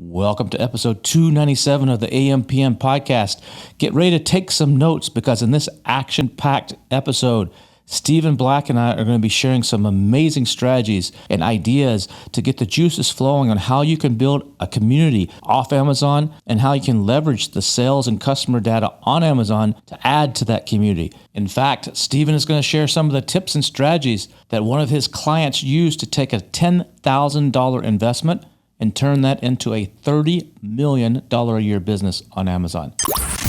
Welcome to episode 297 of the AMPM podcast. Get ready to take some notes because in this action-packed episode, Stephen Black and I are going to be sharing some amazing strategies and ideas to get the juices flowing on how you can build a community off Amazon and how you can leverage the sales and customer data on Amazon to add to that community. In fact, Stephen is going to share some of the tips and strategies that one of his clients used to take a $10,000 investment and turn that into a $30 million a year business on Amazon.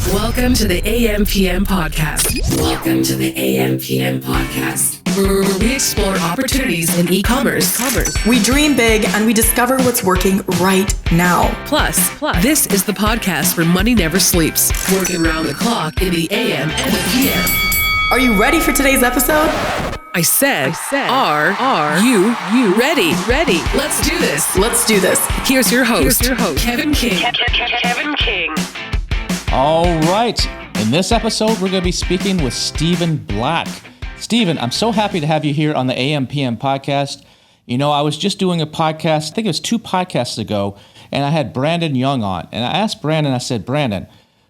Welcome to the AMPM podcast. Welcome to the AMPM podcast, where we explore opportunities in e-commerce. We dream big and we discover what's working right now. Plus, this is the podcast where money never sleeps, working around the clock in the AM and the PM. Are you ready for today's episode? I said, are you ready? Let's do this. Here's your host, Kevin King. Kevin King. All right. In this episode, we're going to be speaking with Stephen Black. Stephen, I'm so happy to have you here on the AMPM podcast. You know, I was just doing a podcast, I think it was 2 podcasts ago, and I had Brandon Young on. And I asked Brandon, I said, Brandon,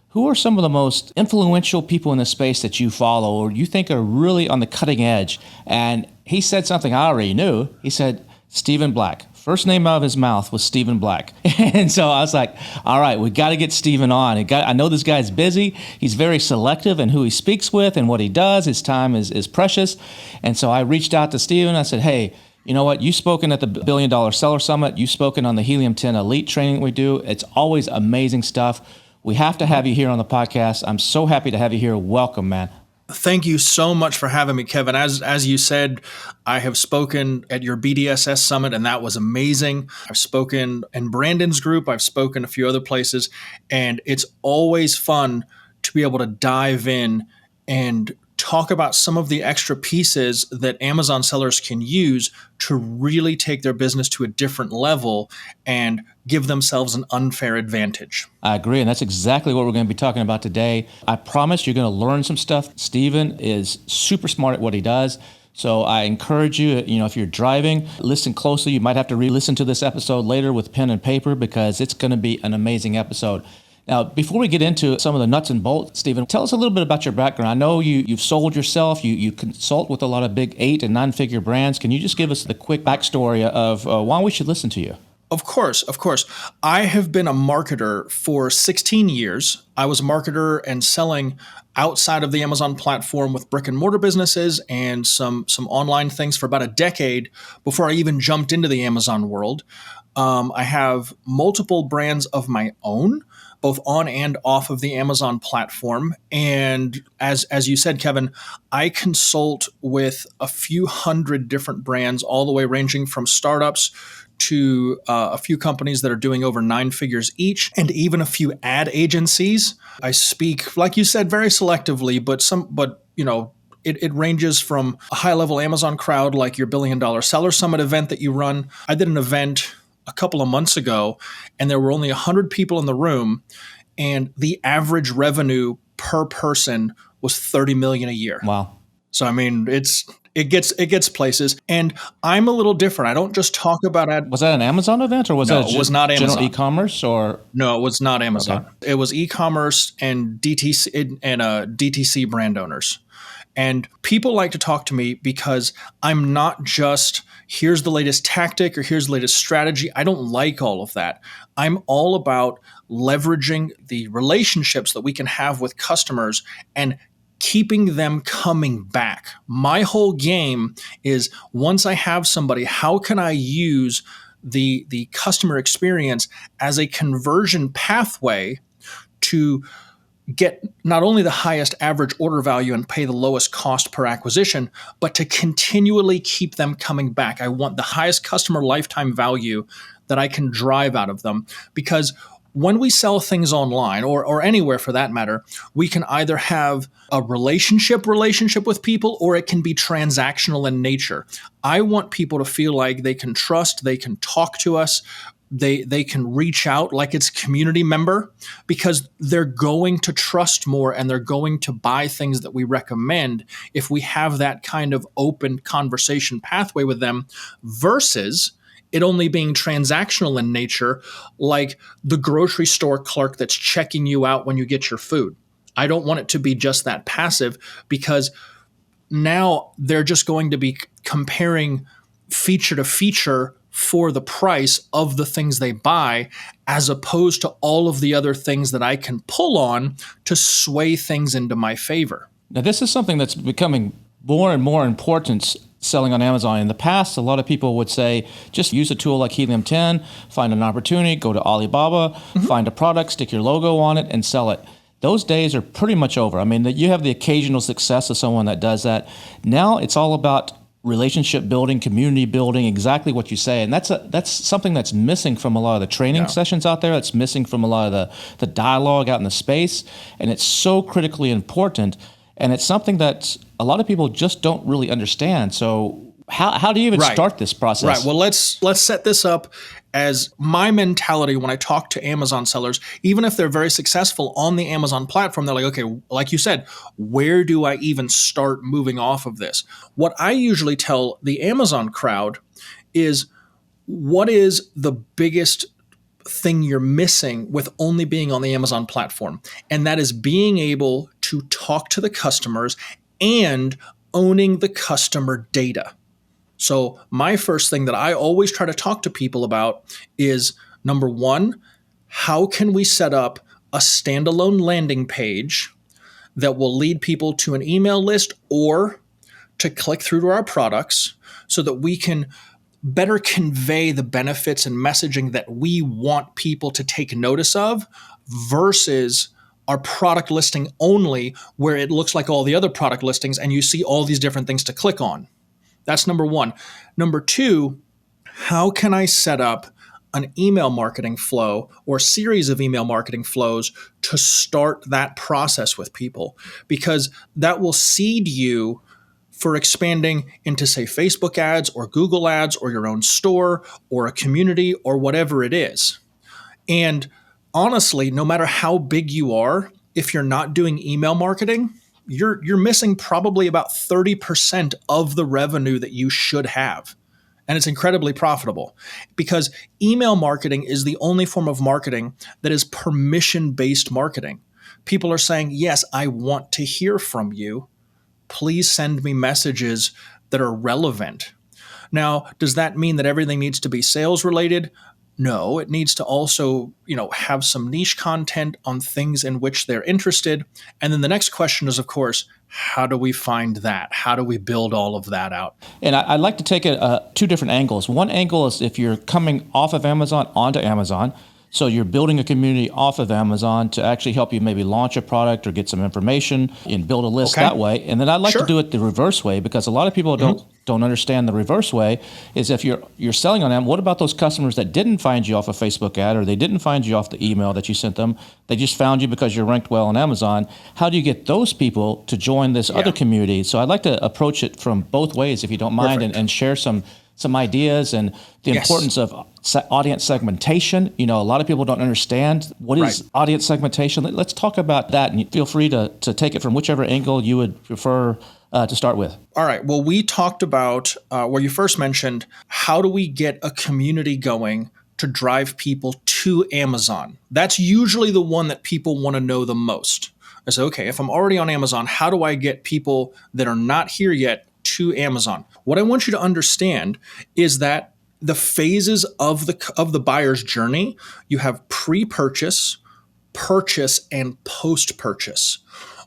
who are some of the most influential people in the space that you follow or you think are really on the cutting edge? And he said something I already knew. He said, Stephen Black. First name out of his mouth was Stephen Black. And so I was like, all right, we got to get Stephen on. I know this guy's busy. He's very selective in who he speaks with and what he does. His time is precious. And so I reached out to Stephen. I said, hey, you know what? You've spoken at the $1 Billion Seller Summit. You've spoken on the Helium 10 Elite training we do. It's always amazing stuff. We have to have you here on the podcast. I'm so happy to have you here. Welcome, man. Thank you so much for having me, Kevin. As you said, I have spoken at your BDSS summit, and that was amazing. I've spoken in Brandon's group. I've spoken a few other places, and it's always fun to be able to dive in and talk about some of the extra pieces that Amazon sellers can use to really take their business to a different level and give themselves an unfair advantage. I agree, and that's exactly what we're going to be talking about today. I promise you're going to learn some stuff. Stephen is super smart at what he does. So I encourage you, if you're driving, listen closely. You might have to re-listen to this episode later with pen and paper because it's going to be an amazing episode. Now, before we get into some of the nuts and bolts, Stephen, tell us a little bit about your background. I know you've sold yourself. You consult with a lot of big 8 and 9-figure brands. Can you just give us the quick backstory of why we should listen to you? Of course. I have been a marketer for 16 years. I was a marketer and selling outside of the Amazon platform with brick and mortar businesses and some online things for about a decade before I even jumped into the Amazon world. I have multiple brands of my own, both on and off of the Amazon platform. And as you said, Kevin, I consult with a few hundred different brands, all the way ranging from startups to a few companies that are doing over 9 figures each, and even a few ad agencies. I speak, like you said, very selectively, but it ranges from a high-level Amazon crowd like your $1 Billion Seller Summit event that you run. I did an event a couple of months ago, and there were only 100 people in the room, and the average revenue per person was $30 million a year. Wow. So, I mean, it gets places, and I'm a little different. I don't just talk about ad. Was that an Amazon event, or was No, that it was not Amazon. General e-commerce, or? No, it was not Amazon. Okay. It was e-commerce and DTC brand owners. And people like to talk to me because I'm not just, here's the latest tactic or here's the latest strategy. I don't like all of that. I'm all about leveraging the relationships that we can have with customers and keeping them coming back. My whole game is, once I have somebody, how can I use the customer experience as a conversion pathway to get not only the highest average order value and pay the lowest cost per acquisition, but to continually keep them coming back. I want the highest customer lifetime value that I can drive out of them, because when we sell things online or anywhere for that matter, we can either have a relationship with people, or it can be transactional in nature. I want people to feel like they can trust, they can talk to us, they can reach out like it's a community member, because they're going to trust more and they're going to buy things that we recommend if we have that kind of open conversation pathway with them, versus it only being transactional in nature, like the grocery store clerk that's checking you out when you get your food. I don't want it to be just that passive, because now they're just going to be comparing feature to feature for the price of the things they buy, as opposed to all of the other things that I can pull on to sway things into my favor. Now, this is something that's becoming more and more important selling on Amazon. In the past, a lot of people would say, just use a tool like Helium 10, find an opportunity, go to Alibaba, find a product, stick your logo on it, and sell it. Those days are pretty much over. I mean, you have the occasional success of someone that does that. Now it's all about relationship building, community building, exactly what you say. And that's something that's missing from a lot of the training sessions out there. That's missing from a lot of the dialogue out in the space. And it's so critically important. And it's something that a lot of people just don't really understand. So how do you even start this process? Right. Well, let's set this up as my mentality when I talk to Amazon sellers. Even if they're very successful on the Amazon platform, they're like, okay, like you said, where do I even start moving off of this? What I usually tell the Amazon crowd is, what is the biggest thing you're missing with only being on the Amazon platform? And that is being able to talk to the customers and owning the customer data. So my first thing that I always try to talk to people about is, number one, how can we set up a standalone landing page that will lead people to an email list or to click through to our products, so that we can better convey the benefits and messaging that we want people to take notice of, versus our product listing only, where it looks like all the other product listings and you see all these different things to click on. That's number one. Number two, how can I set up an email marketing flow or series of email marketing flows to start that process with people? Because that will seed you for expanding into, say, Facebook ads or Google ads or your own store or a community or whatever it is. And honestly, no matter how big you are, if you're not doing email marketing, you're missing probably about 30% of the revenue that you should have. And it's incredibly profitable, because email marketing is the only form of marketing that is permission-based marketing. People are saying, yes, I want to hear from you. Please send me messages that are relevant. Now, does that mean that everything needs to be sales related? No, it needs to also, have some niche content on things in which they're interested. And then the next question is, of course, how do we find that? How do we build all of that out? And I'd like to take it two different angles. One angle is if you're coming off of Amazon onto Amazon. So you're building a community off of Amazon to actually help you maybe launch a product or get some information and build a list that way. And then I'd like to do it the reverse way, because a lot of people don't understand the reverse way. Is if you're selling on them, what about those customers that didn't find you off a Facebook ad, or they didn't find you off the email that you sent them? They just found you because you're ranked well on Amazon. How do you get those people to join this other community? So I'd like to approach it from both ways, if you don't mind, and share some ideas and the importance of audience segmentation. A lot of people don't understand what is audience segmentation. Let's talk about that, and feel free to take it from whichever angle you would prefer to start with. All right. Well, we talked about where you first mentioned, how do we get a community going to drive people to Amazon? That's usually the one that people want to know the most. I say, okay, if I'm already on Amazon, how do I get people that are not here yet to Amazon? What I want you to understand is that the phases of the buyer's journey, you have pre-purchase, purchase, and post-purchase.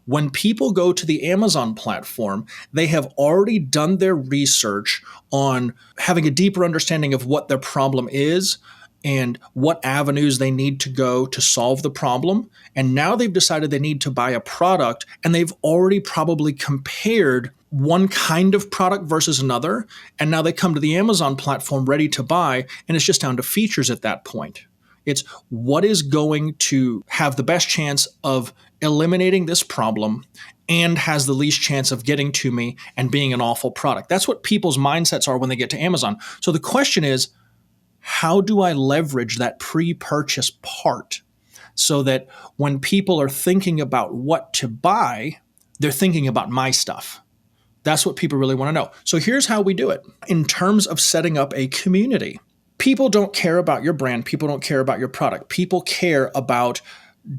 When people go to the Amazon platform, they have already done their research on having a deeper understanding of what their problem is and what avenues they need to go to solve the problem. And now they've decided they need to buy a product, and they've already probably compared one kind of product versus another. And now they come to the Amazon platform ready to buy, and it's just down to features at that point. It's what is going to have the best chance of eliminating this problem and has the least chance of getting to me and being an awful product. That's what people's mindsets are when they get to Amazon. So the question is, how do I leverage that pre-purchase part so that when people are thinking about what to buy, they're thinking about my stuff? That's what people really want to know. So here's how we do it. In terms of setting up a community, People don't care about your brand. People don't care about your product. People care about,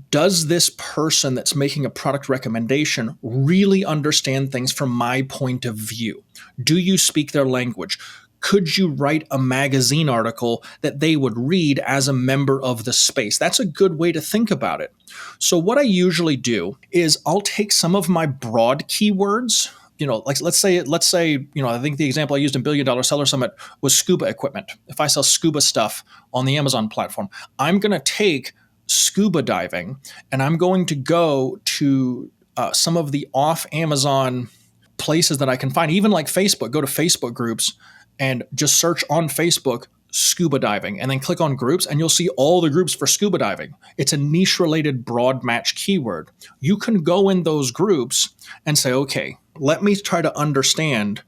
does this person that's making a product recommendation really understand things from my point of view? Do you speak their language? Could you write a magazine article that they would read as a member of the space? That's a good way to think about it. So what I usually do is I'll take some of my broad keywords, like let's say, I think the example I used in Billion Dollar Seller Summit was scuba equipment. If I sell scuba stuff on the Amazon platform, I'm going to take scuba diving and I'm going to go to some of the off Amazon places that I can find, even like Facebook. Go to Facebook groups and just search on Facebook scuba diving and then click on groups and you'll see all the groups for scuba diving. It's a niche related broad match keyword. You can go in those groups and say, okay, let me try to understand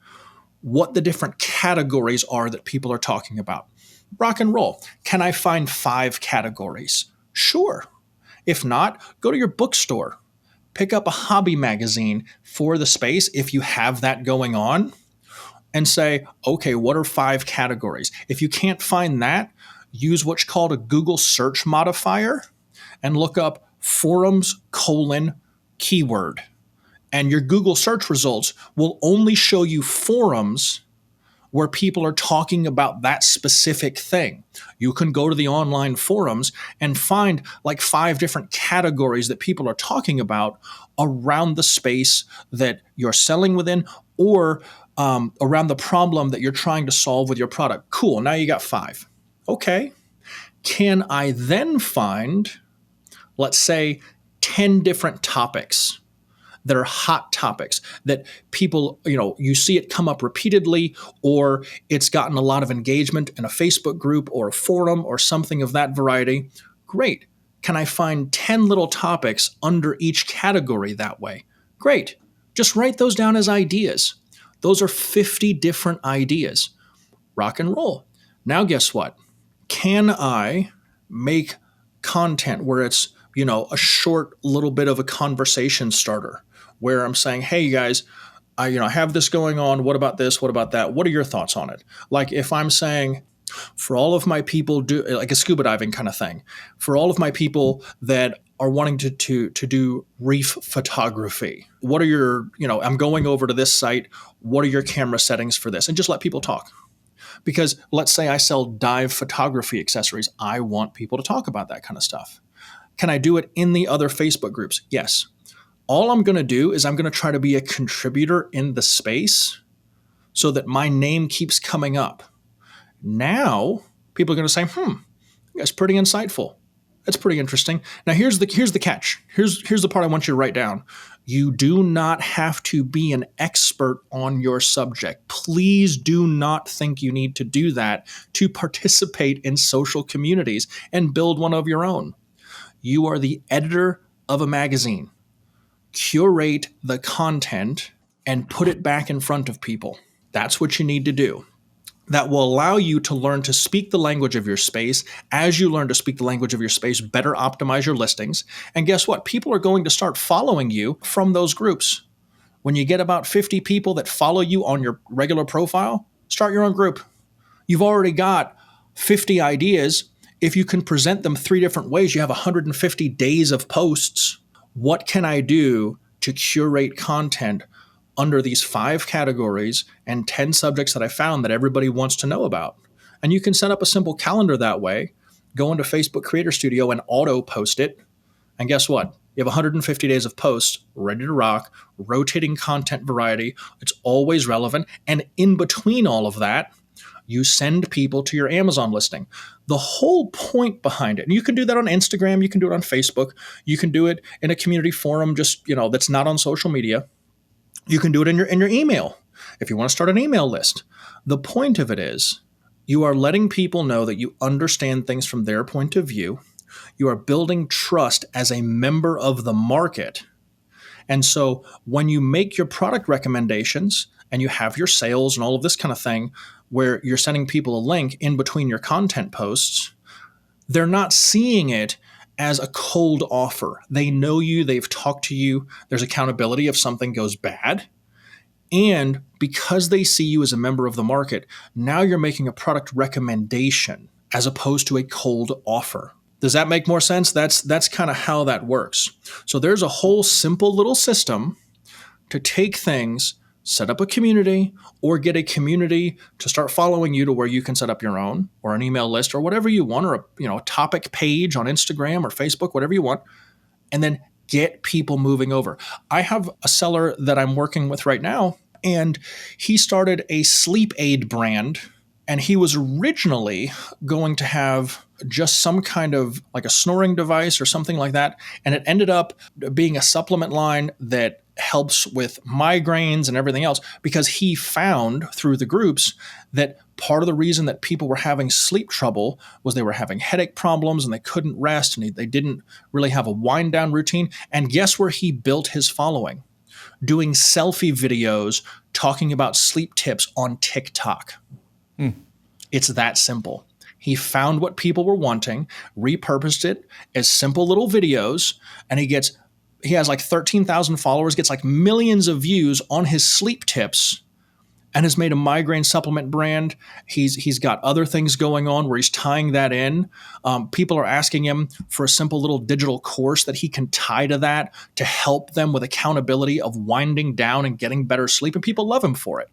what the different categories are that people are talking about. Rock and roll. Can I find 5 categories? Sure. If not, go to your bookstore. Pick up a hobby magazine for the space if you have that going on and say, okay, what are 5 categories? If you can't find that, use what's called a Google search modifier and look up forums : keyword. And your Google search results will only show you forums where people are talking about that specific thing. You can go to the online forums and find like 5 different categories that people are talking about around the space that you're selling within or around the problem that you're trying to solve with your product. Cool, now you got 5. Okay. Can I then find, let's say, 10 different topics that are hot topics that people, you see it come up repeatedly, or it's gotten a lot of engagement in a Facebook group or a forum or something of that variety? Great. Can I find 10 little topics under each category that way? Great. Just write those down as ideas. Those are 50 different ideas. Rock and roll. Now, guess what? Can I make content where it's, a short little bit of a conversation starter where I'm saying, hey, you guys, I have this going on. What about this? What about that? What are your thoughts on it? Like if I'm saying, for all of my people like a scuba diving kind of thing, for all of my people that are wanting to do reef photography, what are your, I'm going over to this site. What are your camera settings for this? And just let people talk. Because let's say I sell dive photography accessories. I want people to talk about that kind of stuff. Can I do it in the other Facebook groups? Yes. All I'm going to do is I'm going to try to be a contributor in the space so that my name keeps coming up. Now, people are going to say, that's pretty insightful. That's pretty interesting. Now, here's the catch. Here's the part I want you to write down. You do not have to be an expert on your subject. Please do not think you need to do that to participate in social communities and build one of your own. You are the editor of a magazine. Curate the content and put it back in front of people. That's what you need to do. That will allow you to learn to speak the language of your space. As you learn to speak the language of your space, better optimize your listings. And guess what? People are going to start following you from those groups. When you get about 50 people that follow you on your regular profile, start your own group. You've already got 50 ideas. If you can present them 3 different ways, you have 150 days of posts. What can I do to curate content under these 5 categories and 10 subjects that I found that everybody wants to know about? And you can set up a simple calendar that way, go into Facebook Creator Studio and auto post it. And guess what? You have 150 days of posts ready to rock, rotating content variety. It's always relevant. And in between all of that, you send people to your Amazon listing. The whole point behind it, and you can do that on Instagram, you can do it on Facebook, you can do it in a community forum, just, that's not on social media. You can do it in your email if you want to start an email list. The point of it is you are letting people know that you understand things from their point of view. You are building trust as a member of the market. And so when you make your product recommendations and you have your sales and all of this kind of thing, where you're sending people a link in between your content posts, they're not seeing it as a cold offer. They know you, they've talked to you, there's accountability if something goes bad. And because they see you as a member of the market, now you're making a product recommendation as opposed to a cold offer. Does that make more sense? That's kind of how that works. So there's a whole simple little system to take things, set up a community, or get a community to start following you to where you can set up your own, or an email list, or whatever you want, or a topic page on Instagram or Facebook, whatever you want, and then get people moving over. I have a seller that I'm working with right now, and he started a sleep aid brand, and he was originally going to have just some kind of like a snoring device or something like that, and it ended up being a supplement line that helps with migraines and everything else, because he found through the groups that part of the reason that people were having sleep trouble was they were having headache problems and they couldn't rest, and they didn't really have a wind down routine. And guess where he built his following? Doing selfie videos talking about sleep tips on TikTok. It's that simple. He found what people were wanting, repurposed it as simple little videos, and he has like 13,000 followers, gets like millions of views on his sleep tips, and has made a migraine supplement brand. He's got other things going on where he's tying that in. People are asking him for a simple little digital course that he can tie to that to help them with accountability of winding down and getting better sleep, and people love him for it.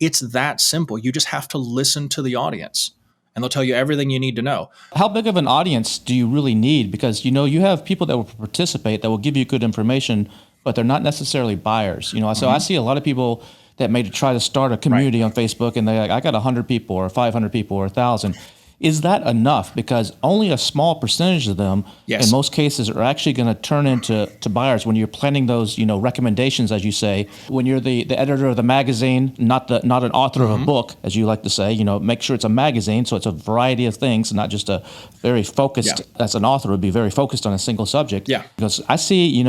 It's that simple. You just have to listen to the audience, and they'll tell you everything you need to know. How big of an audience do you really need? Because, you have people that will participate, that will give you good information, but they're not necessarily buyers. So I see a lot of people that may try to start a community on Facebook, and they're like, I got 100 people or 500 people or 1,000. Is that enough? Because only a small percentage of them, in most cases, are actually going to turn into buyers. When you're planning those, recommendations, as you say, when you're the editor of the magazine, not an author of a book, as you like to say, make sure it's a magazine, so it's a variety of things, not just a very focused. As an author, would be very focused on a single subject. Yeah. Because I see,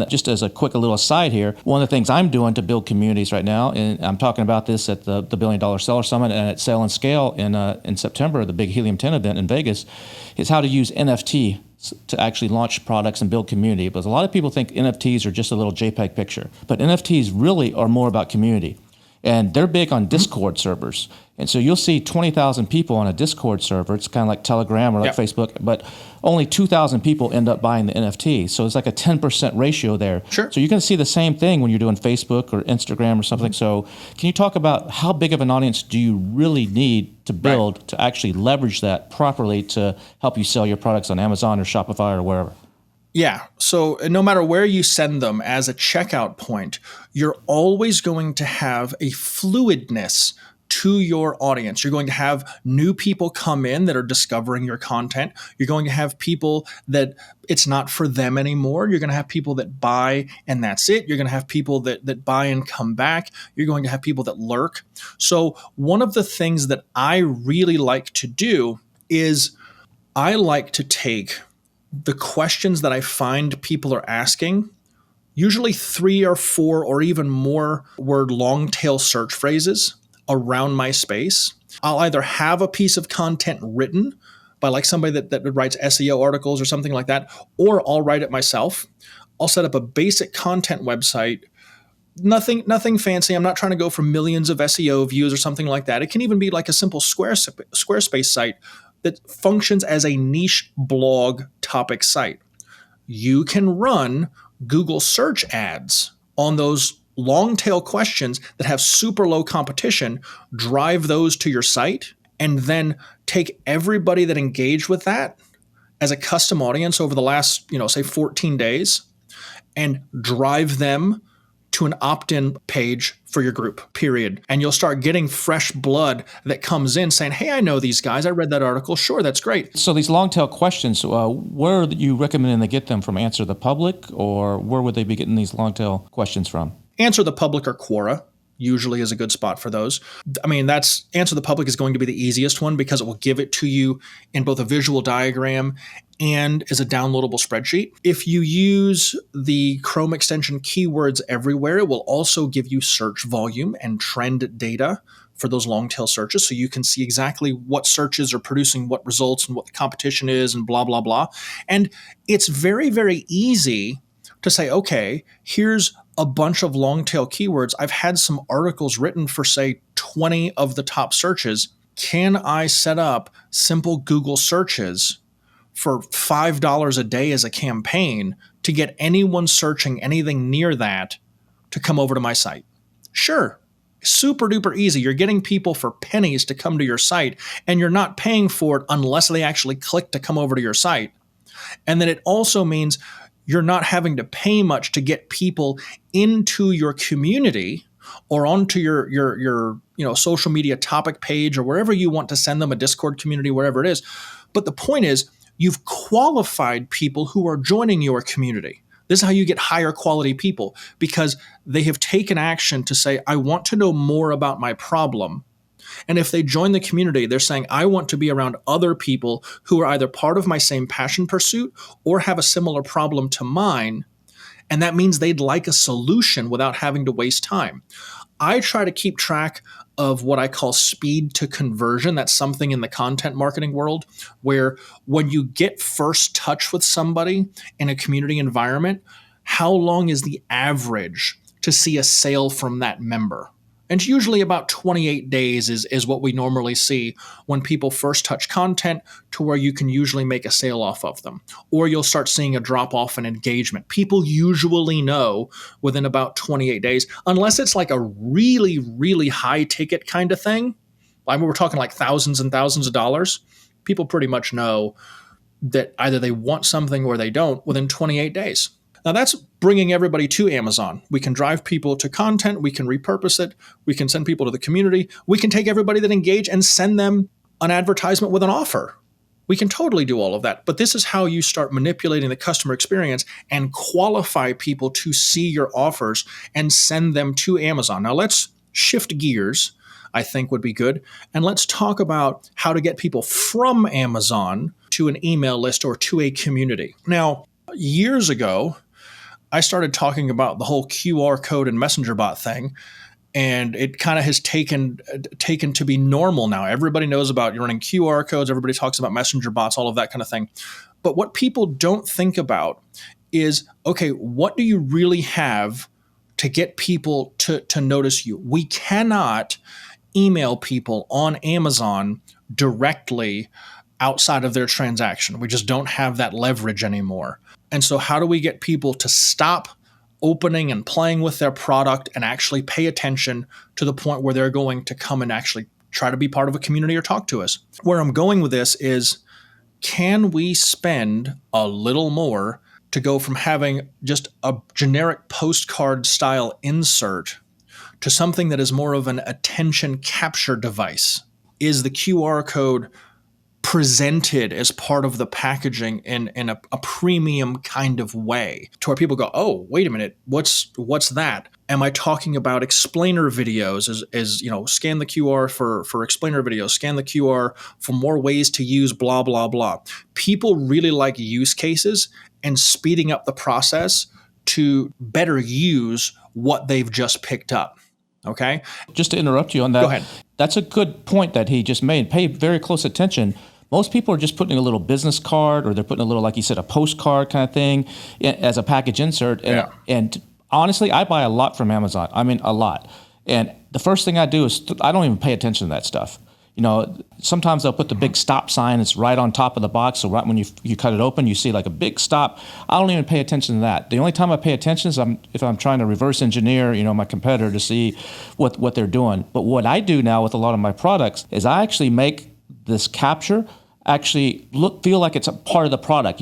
just as a quick little aside here, one of the things I'm doing to build communities right now, and I'm talking about this at the $1 Billion Seller Summit and at Sale and Scale in September, the big Helium 10 event in Vegas, is how to use NFT to actually launch products and build community. Because a lot of people think NFTs are just a little JPEG picture, but NFTs really are more about community. And they're big on Discord servers. And so you'll see 20,000 people on a Discord server. It's kind of like Telegram or like Facebook, but only 2,000 people end up buying the NFT. So it's like a 10% ratio there. Sure. So you're going to see the same thing when you're doing Facebook or Instagram or something. So can you talk about how big of an audience do you really need to build to actually leverage that properly to help you sell your products on Amazon or Shopify or wherever? Yeah. So no matter where you send them as a checkout point, you're always going to have a fluidness to your audience. You're going to have new people come in that are discovering your content. You're going to have people that it's not for them anymore. You're going to have people that buy and that's it. You're going to have people that buy and come back. You're going to have people that lurk. So one of the things that I really like to do is I like to take the questions that I find people are asking, usually 3 or 4 or even more word long tail search phrases around my space. I'll either have a piece of content written by like somebody that writes SEO articles or something like that, or I'll write it myself. I'll set up a basic content website. Nothing fancy. I'm not trying to go for millions of SEO views or something like that. It can even be like a simple Squarespace site that functions as a niche blog topic site. You can run Google search ads on those long tail questions that have super low competition, drive those to your site, and then take everybody that engaged with that as a custom audience over the last, say 14 days and drive them to an opt-in page for your group, period. And you'll start getting fresh blood that comes in saying, hey, I know these guys. I read that article. Sure, that's great. So these long tail questions, where are you recommending they get them from? Answer the Public, or where would they be getting these long tail questions from? Answer the Public or Quora usually is a good spot for those. I mean, Answer the Public is going to be the easiest one because it will give it to you in both a visual diagram and as a downloadable spreadsheet. If you use the Chrome extension Keywords Everywhere, it will also give you search volume and trend data for those long tail searches, so you can see exactly what searches are producing what results and what the competition is and blah, blah, blah. And it's very, very easy to say, okay, here's a bunch of long tail keywords. I've had some articles written for, say, 20 of the top searches. Can I set up simple Google searches for $5 a day as a campaign to get anyone searching anything near that to come over to my site? Sure. Super duper easy. You're getting people for pennies to come to your site, and you're not paying for it unless they actually click to come over to your site. And then it also means you're not having to pay much to get people into your community or onto your social media topic page or wherever you want to send them, a Discord community, wherever it is. But the point is, you've qualified people who are joining your community. This is how you get higher quality people, because they have taken action to say, I want to know more about my problem. And if they join the community, they're saying, I want to be around other people who are either part of my same passion pursuit or have a similar problem to mine. And that means they'd like a solution without having to waste time. I try to keep track of what I call speed to conversion. That's something in the content marketing world where when you get first touch with somebody in a community environment, how long is the average to see a sale from that member? And usually about 28 days is what we normally see when people first touch content, to where you can usually make a sale off of them. Or you'll start seeing a drop off in engagement. People usually know within about 28 days, unless it's like a really, really high ticket kind of thing. I mean, we're talking like thousands and thousands of dollars. People pretty much know that either they want something or they don't within 28 days. Now that's bringing everybody to Amazon. We can drive people to content. We can repurpose it. We can send people to the community. We can take everybody that engage and send them an advertisement with an offer. We can totally do all of that. But this is how you start manipulating the customer experience and qualify people to see your offers and send them to Amazon. Now let's shift gears, I think would be good. And let's talk about how to get people from Amazon to an email list or to a community. Now, years ago, I started talking about the whole QR code and messenger bot thing, and it kind of has taken to be normal now. Everybody knows about you running QR codes. Everybody talks about messenger bots, all of that kind of thing. But what people don't think about is, okay, what do you really have to get people to notice you? We cannot email people on Amazon directly outside of their transaction. We just don't have that leverage anymore. And so how do we get people to stop opening and playing with their product and actually pay attention to the point where they're going to come and actually try to be part of a community or talk to us? Where I'm going with this is, can we spend a little more to go from having just a generic postcard style insert to something that is more of an attention capture device? Is the QR code presented as part of the packaging in a premium kind of way, to where people go, oh, wait a minute, what's that? Am I talking about explainer videos as scan the QR for explainer videos, scan the QR for more ways to use blah, blah, blah. People really like use cases and speeding up the process to better use what they've just picked up. Okay? Just to interrupt you on that. Go ahead. That's a good point that he just made. Pay very close attention. Most people are just putting a little business card, or they're putting a little, like you said, a postcard kind of thing as a package insert. And honestly, I buy a lot from Amazon. I mean, a lot. And the first thing I do is I don't even pay attention to that stuff. Sometimes they'll put the big stop sign. It's right on top of the box. So right when you cut it open, you see like a big stop. I don't even pay attention to that. The only time I pay attention is if I'm trying to reverse engineer, my competitor to see what they're doing. But what I do now with a lot of my products is I actually make this capture actually feel like it's a part of the product.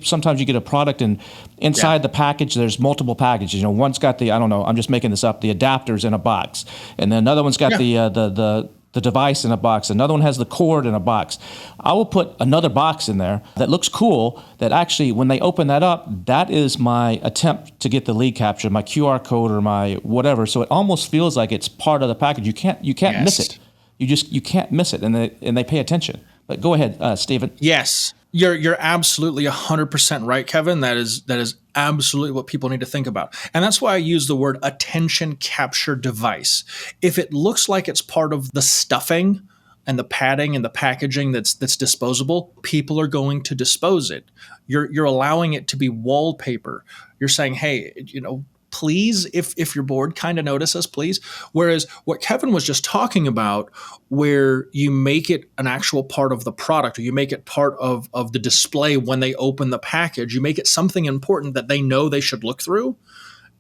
Sometimes you get a product and inside the package there's multiple packages. One's got the, I don't know, I'm just making this up, the adapters in a box, and then another one's got the device in a box. Another one has the cord in a box. I will put another box in there that looks cool, that actually when they open that up, that is my attempt to get the lead capture, my QR code or my whatever. So it almost feels like it's part of the package. You can't miss it. You can't miss it, and they pay attention. But go ahead, Stephen. Yes, you're absolutely 100% right, Kevin. That is absolutely what people need to think about, and that's why I use the word attention capture device. If it looks like it's part of the stuffing and the padding and the packaging that's disposable, people are going to dispose it. You're allowing it to be wallpaper. You're saying, hey, please, if you're bored, kind of notice us, please. Whereas what Kevin was just talking about, where you make it an actual part of the product, or you make it part of the display when they open the package, you make it something important that they know they should look through.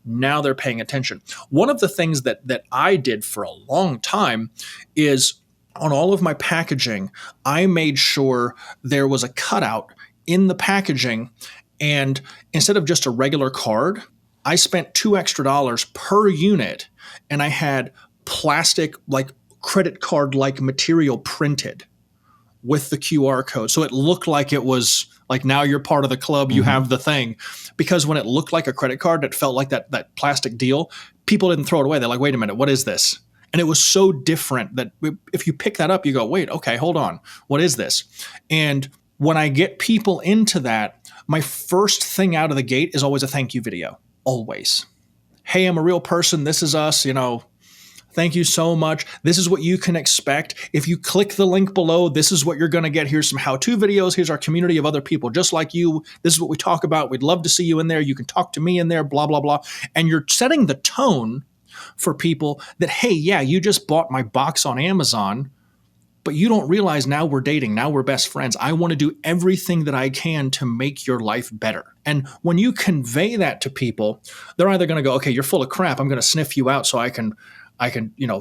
Now they're paying attention. One of the things that I did for a long time is on all of my packaging, I made sure there was a cutout in the packaging. And instead of just a regular card, I spent $2 extra per unit, and I had plastic, like credit card like material printed with the QR code. So it looked like it was like, now you're part of the club, you have the thing. Because when it looked like a credit card, it felt like that plastic deal. People didn't throw it away. They're like, wait a minute, what is this? And it was so different that if you pick that up, you go, wait, okay, hold on. What is this? And when I get people into that, my first thing out of the gate is always a thank you video. Always. Hey, I'm a real person. This is us, Thank you so much. This is what you can expect. If you click the link below, this is what you're going to get. Here's some how-to videos. Here's our community of other people just like you. This is what we talk about. We'd love to see you in there. You can talk to me in there, blah, blah, blah. And you're setting the tone for people that, hey, yeah, you just bought my box on Amazon, but you don't realize now we're dating. Now we're best friends. I want to do everything that I can to make your life better. And when you convey that to people, they're either going to go, okay, you're full of crap. I'm going to sniff you out so I can,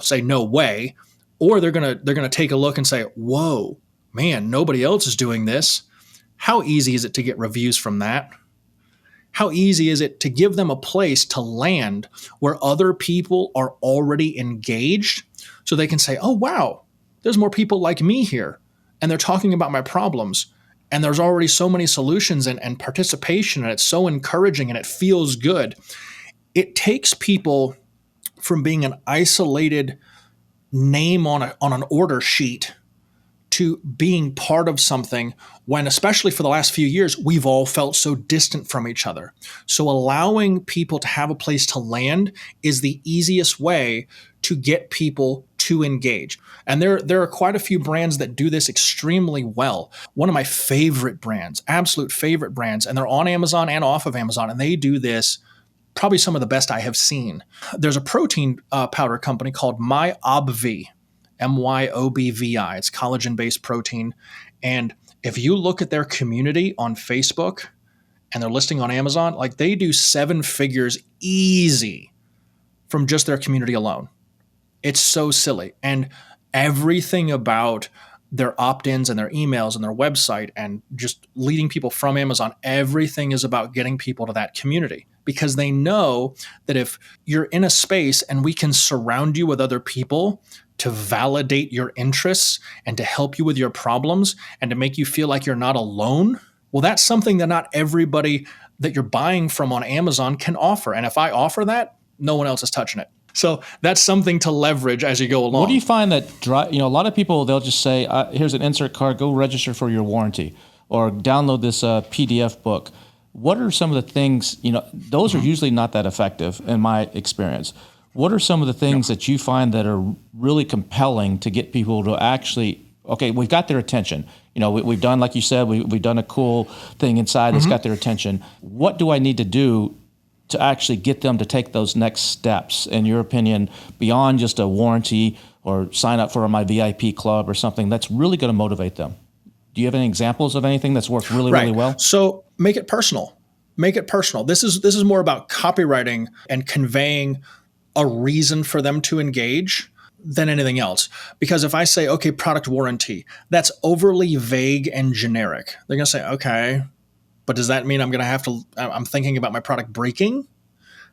say no way. Or they're going to take a look and say, whoa, man, nobody else is doing this. How easy is it to get reviews from that? How easy is it to give them a place to land where other people are already engaged so they can say, oh, wow, there's more people like me here, and they're talking about my problems, and there's already so many solutions and participation, and it's so encouraging, and it feels good. It takes people from being an isolated name on an order sheet to being part of something when, especially for the last few years, we've all felt so distant from each other. So allowing people to have a place to land is the easiest way to get people to engage. And there are quite a few brands that do this extremely well. One of my favorite brands, absolute favorite brands, and they're on Amazon and off of Amazon, and they do this probably some of the best I have seen. There's a protein powder company called MyObvi, MyObvi. It's collagen-based protein. And if you look at their community on Facebook and they're listing on Amazon, like they do 7 figures easy from just their community alone. It's so silly. And everything about their opt-ins and their emails and their website and just leading people from Amazon, everything is about getting people to that community, because they know that if you're in a space and we can surround you with other people to validate your interests and to help you with your problems and to make you feel like you're not alone, well, that's something that not everybody that you're buying from on Amazon can offer. And if I offer that, no one else is touching it. So that's something to leverage as you go along. What do you find that, a lot of people, they'll just say, here's an insert card, go register for your warranty, or download this PDF book. What are some of the things, those are usually not that effective in my experience. What are some of the things that you find that are really compelling to get people to actually, okay, we've got their attention. We've done, like you said, we've done a cool thing inside that's got their attention. What do I need to do to actually get them to take those next steps, in your opinion, beyond just a warranty or sign up for my VIP club or something that's really going to motivate them? Do you have any examples of anything that's worked really, really well? So make it personal. Make it personal. This is more about copywriting and conveying a reason for them to engage than anything else. Because if I say, okay, product warranty, that's overly vague and generic. They're going to say, okay, but does that mean I'm thinking about my product breaking?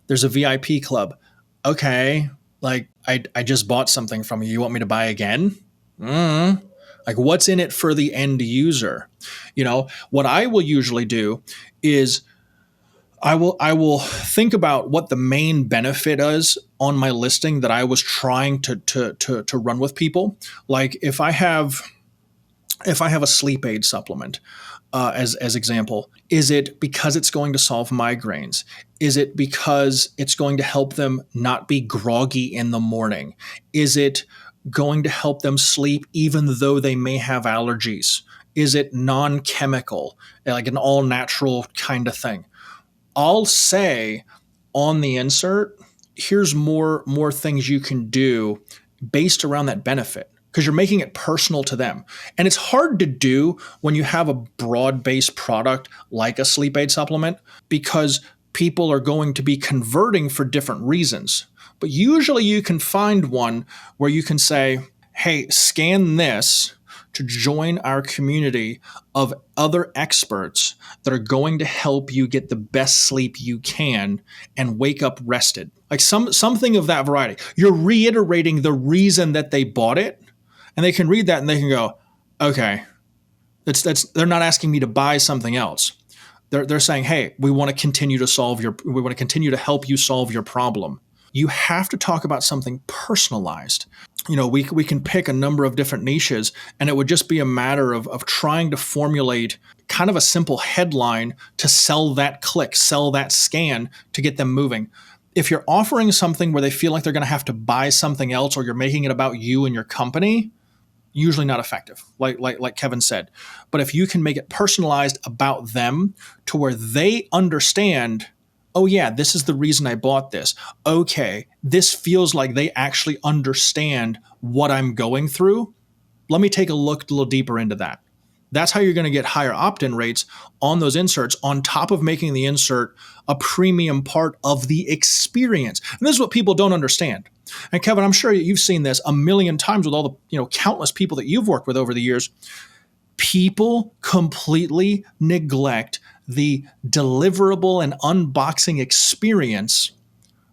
There's a VIP club. Okay, like I just bought something from you. You want me to buy again? Like, what's in it for the end user? What I will usually do is I will think about what the main benefit is on my listing that I was trying to run with people. Like if I have a sleep aid supplement, as example, is it because it's going to solve migraines? Is it because it's going to help them not be groggy in the morning? Is it going to help them sleep even though they may have allergies? Is it non-chemical, like an all-natural kind of thing? I'll say on the insert, here's more things you can do based around that benefit, because you're making it personal to them. And it's hard to do when you have a broad-based product like a sleep aid supplement, because people are going to be converting for different reasons. But usually you can find one where you can say, hey, scan this to join our community of other experts that are going to help you get the best sleep you can and wake up rested. Like something of that variety. You're reiterating the reason that they bought it, and they can read that and they can go, okay, they're not asking me to buy something else. They're saying, hey, we want to continue to help you solve your problem. You have to talk about something personalized. We can pick a number of different niches, and it would just be a matter of trying to formulate kind of a simple headline to sell that click, sell that scan to get them moving. If you're offering something where they feel like they're going to have to buy something else, or you're making it about you and your company, usually not effective, like Kevin said. But if you can make it personalized about them to where they understand, oh yeah, this is the reason I bought this. Okay, this feels like they actually understand what I'm going through. Let me take a little deeper into that. That's how you're going to get higher opt-in rates on those inserts, on top of making the insert a premium part of the experience. And this is what people don't understand. And Kevin, I'm sure you've seen this a million times with all the countless people that you've worked with over the years. People completely neglect the deliverable and unboxing experience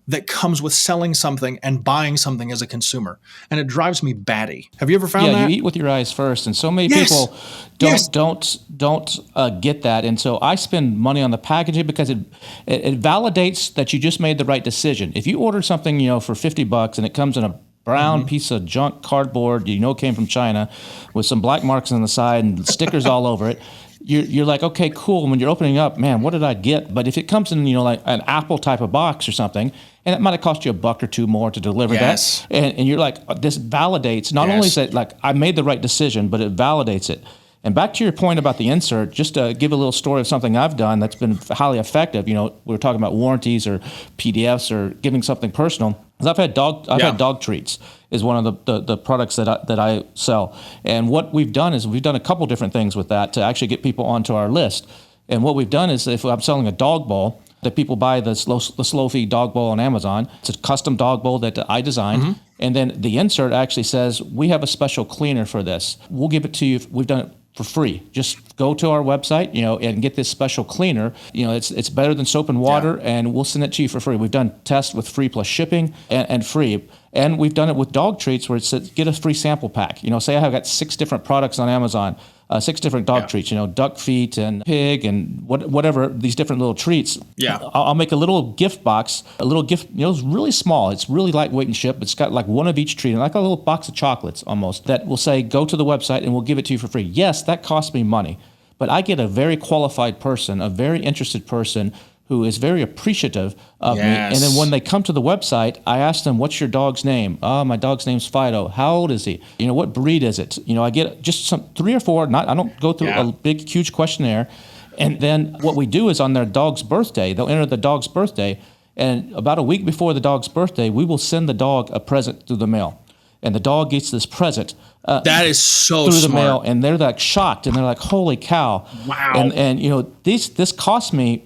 that comes with selling something and buying something as a consumer. And it drives me batty. Have you ever found that? Yeah, you eat with your eyes first. And so many people don't get that. And so I spend money on the packaging because it validates that you just made the right decision. If you order something, for $50 and it comes in a brown piece of junk cardboard, came from China with some black marks on the side and stickers all over it, you're like, okay, cool. And when you're opening up, man, what did I get? But if it comes in, like an Apple type of box or something, and it might have cost you $1 or $2 more to deliver that, and you're like, this validates, not only is that like I made the right decision, but it validates it. And back to your point about the insert, just to give a little story of something I've done that's been highly effective. We were talking about warranties or PDFs or giving something personal. I've had dog treats is one of the products that I sell. And what we've done is we've done a couple different things with that to actually get people onto our list. And what we've done is if I'm selling a dog bowl, that people buy the slow feed dog bowl on Amazon. It's a custom dog bowl that I designed. Mm-hmm. And then the insert actually says, we have a special cleaner for this. We'll give it to you. We've done it for free. Just go to our website, and get this special cleaner. It's better than soap and water, and we'll send it to you for free. We've done tests with free plus shipping and free. And we've done it with dog treats where it says, get a free sample pack. Say I have got 6 different products on Amazon, 6 different dog treats, duck feet and pig and whatever, these different little treats. Yeah. I'll make a little gift box, it's really small. It's really lightweight and ship. It's got like one of each treat, like a little box of chocolates almost, that will say, go to the website and we'll give it to you for free. Yes, that costs me money, but I get a very qualified person, a very interested person who is very appreciative of me. And then when they come to the website, I ask them, what's your dog's name? Oh, my dog's name's Fido. How old is he? What breed is it? I get just some 3 or 4, I don't go through a big, huge questionnaire. And then what we do is on their dog's birthday, they'll enter the dog's birthday. And about a week before the dog's birthday, we will send the dog a present through the mail. And the dog gets this present that is so through smart. the mail, and they're like shocked, and they're like, "Holy cow!" Wow. And this costs me,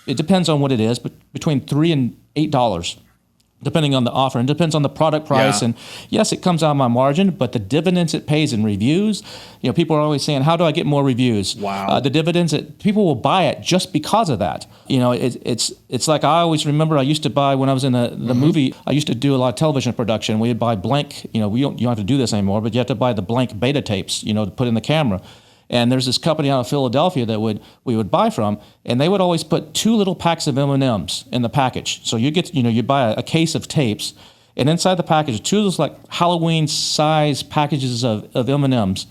it depends on what it is, but between $3 and $8, depending on the offer, and depends on the product price. And yes, it comes out of my margin, but the dividends it pays in reviews, people are always saying, how do I get more reviews? Wow. The dividends, people will buy it just because of that. It's like I always remember I used to buy when I was in the movie, I used to do a lot of television production. We would buy blank, you don't have to do this anymore, but you have to buy the blank beta tapes, to put in the camera. And there's this company out of Philadelphia that we would buy from, and they would always put 2 little packs of M&Ms in the package. So you buy a case of tapes, and inside the package, 2 of those like Halloween size packages of M&Ms.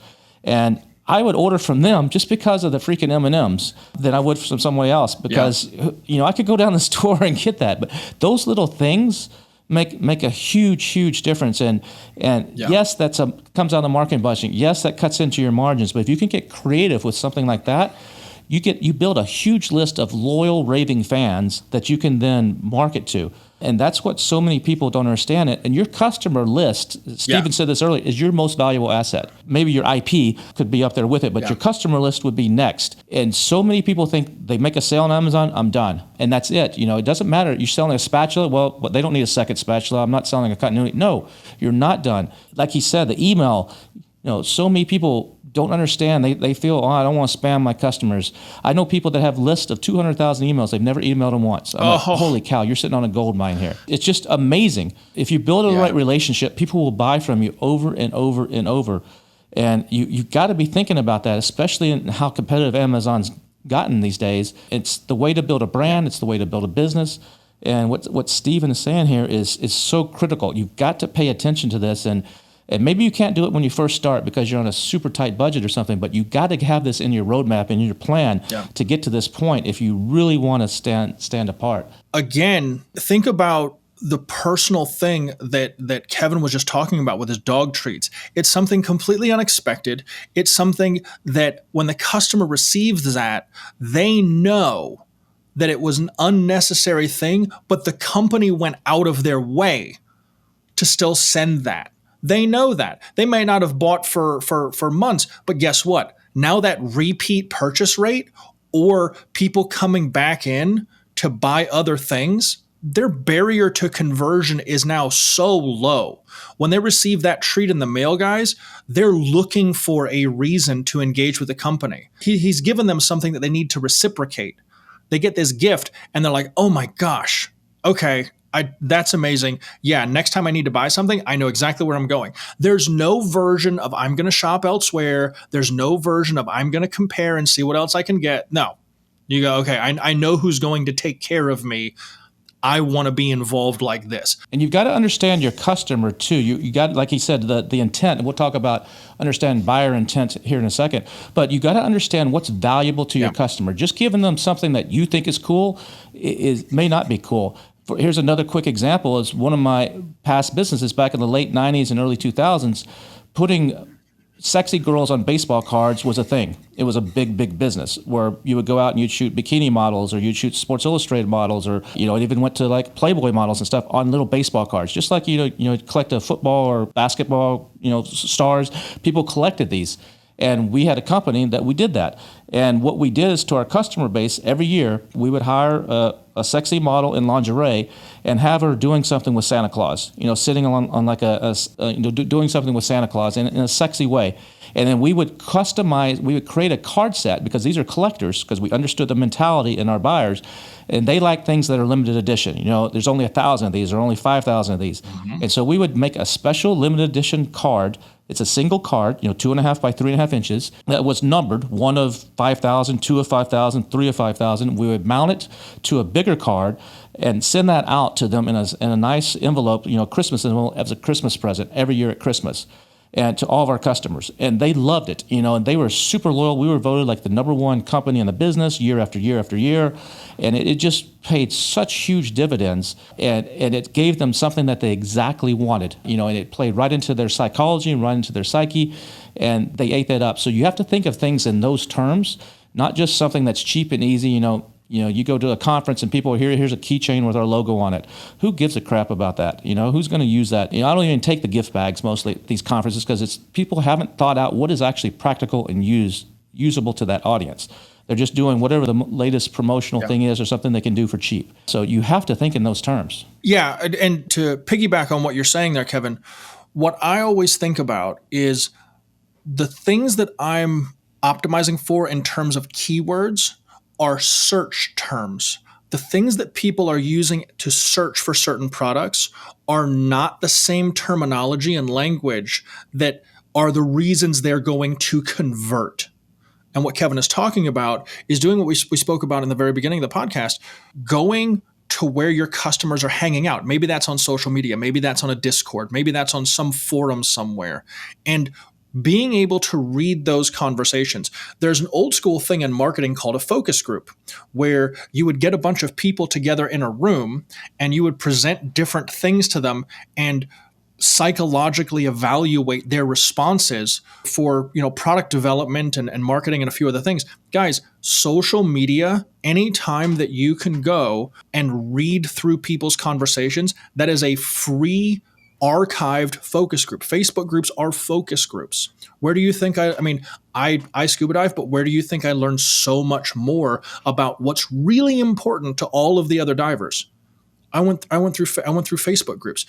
And I would order from them just because of the freaking M&Ms than I would from somebody else, because I could go down the store and get that. But those little things make a huge difference. And yes, comes out of the marketing budget. Yes, that cuts into your margins. But if you can get creative with something like that, you build a huge list of loyal raving fans that you can then market to. And that's what so many people don't understand it. And your customer list, Stephen said this earlier, is your most valuable asset. Maybe your IP could be up there with it, but your customer list would be next. And so many people think they make a sale on Amazon, I'm done. And that's it. It doesn't matter. You're selling a spatula. Well, they don't need a second spatula. I'm not selling a continuity. No, you're not done. Like he said, the email, so many people don't understand. They feel, I don't want to spam my customers. I know people that have lists of 200,000 emails. They've never emailed them once. I'm like, holy cow, you're sitting on a gold mine here. It's just amazing. If you build the right relationship, people will buy from you over and over and over. And you've got to be thinking about that, especially in how competitive Amazon's gotten these days. It's the way to build a brand. It's the way to build a business. And what Stephen is saying here is so critical. You've got to pay attention to this. And maybe you can't do it when you first start because you're on a super tight budget or something, but you got to have this in your roadmap and in your plan to get to this point if you really want to stand apart. Again, think about the personal thing that Kevin was just talking about with his dog treats. It's something completely unexpected. It's something that when the customer receives that, they know that it was an unnecessary thing, but the company went out of their way to still send that. They know that. They may not have bought for months, but guess what? Now that repeat purchase rate or people coming back in to buy other things, their barrier to conversion is now so low. When they receive that treat in the mail, guys, they're looking for a reason to engage with the company. He's given them something that they need to reciprocate. They get this gift and they're like, oh my gosh, okay, that's amazing. Yeah, next time I need to buy something, I know exactly where I'm going. There's no version of I'm going to shop elsewhere. There's no version of I'm going to compare and see what else I can get. No. You go, okay, I know who's going to take care of me. I want to be involved like this. And you've got to understand your customer too. You got, like he said, the intent. And we'll talk about understanding buyer intent here in a second. But you got to understand what's valuable to your customer. Just giving them something that you think is cool may not be cool. Here's another quick example. Is one of my past businesses back in the late 90s and early 2000s, putting sexy girls on baseball cards was a thing. It was a big business where you would go out and you'd shoot bikini models or you'd shoot Sports Illustrated models or, it even went to like Playboy models and stuff on little baseball cards. Just like, collect a football or basketball, stars. People collected these. And we had a company that we did that. And what we did is to our customer base, every year, we would hire a sexy model in lingerie and have her doing something with Santa Claus, sitting on like doing something with Santa Claus in a sexy way. And then we would create a card set because these are collectors, because we understood the mentality in our buyers. And they like things that are limited edition. There's only 1,000 of these or only 5,000 of these. Mm-hmm. And so we would make a special limited edition card. It's a single card, 2.5 by 3.5 inches, that was numbered, 1 of 5,000, 2 of 5,000, 3 of 5,000. We would mount it to a bigger card and send that out to them in a nice envelope, Christmas envelope, as a Christmas present every year at Christmas, and to all of our customers. And they loved it, and they were super loyal. We were voted like the #1 company in the business year after year after year. And it just paid such huge dividends, and it gave them something that they exactly wanted, and it played right into their psychology and right into their psyche, and they ate that up. So you have to think of things in those terms, not just something that's cheap and easy. You go to a conference and people are here's a keychain with our logo on it. Who gives a crap about that? Who's going to use that? I don't even take the gift bags mostly at these conferences because people haven't thought out what is actually practical and usable to that audience. They're just doing whatever the latest promotional thing is or something they can do for cheap. So you have to think in those terms. Yeah, and to piggyback on what you're saying there, Kevin, what I always think about is the things that I'm optimizing for in terms of keywords are search terms. The things that people are using to search for certain products are not the same terminology and language that are the reasons they're going to convert. And what Kevin is talking about is doing what we spoke about in the very beginning of the podcast, going to where your customers are hanging out. Maybe that's on social media. Maybe that's on a Discord. Maybe that's on some forum somewhere. And being able to read those conversations. There's an old school thing in marketing called a focus group, where you would get a bunch of people together in a room and you would present different things to them, and psychologically evaluate their responses for, product development and marketing and a few other things. Guys, social media, anytime that you can go and read through people's conversations, that is a free archived focus group. Facebook groups are focus groups. Where do you think I scuba dive, but where do you think I learned so much more about what's really important to all of the other divers? I went through Facebook groups.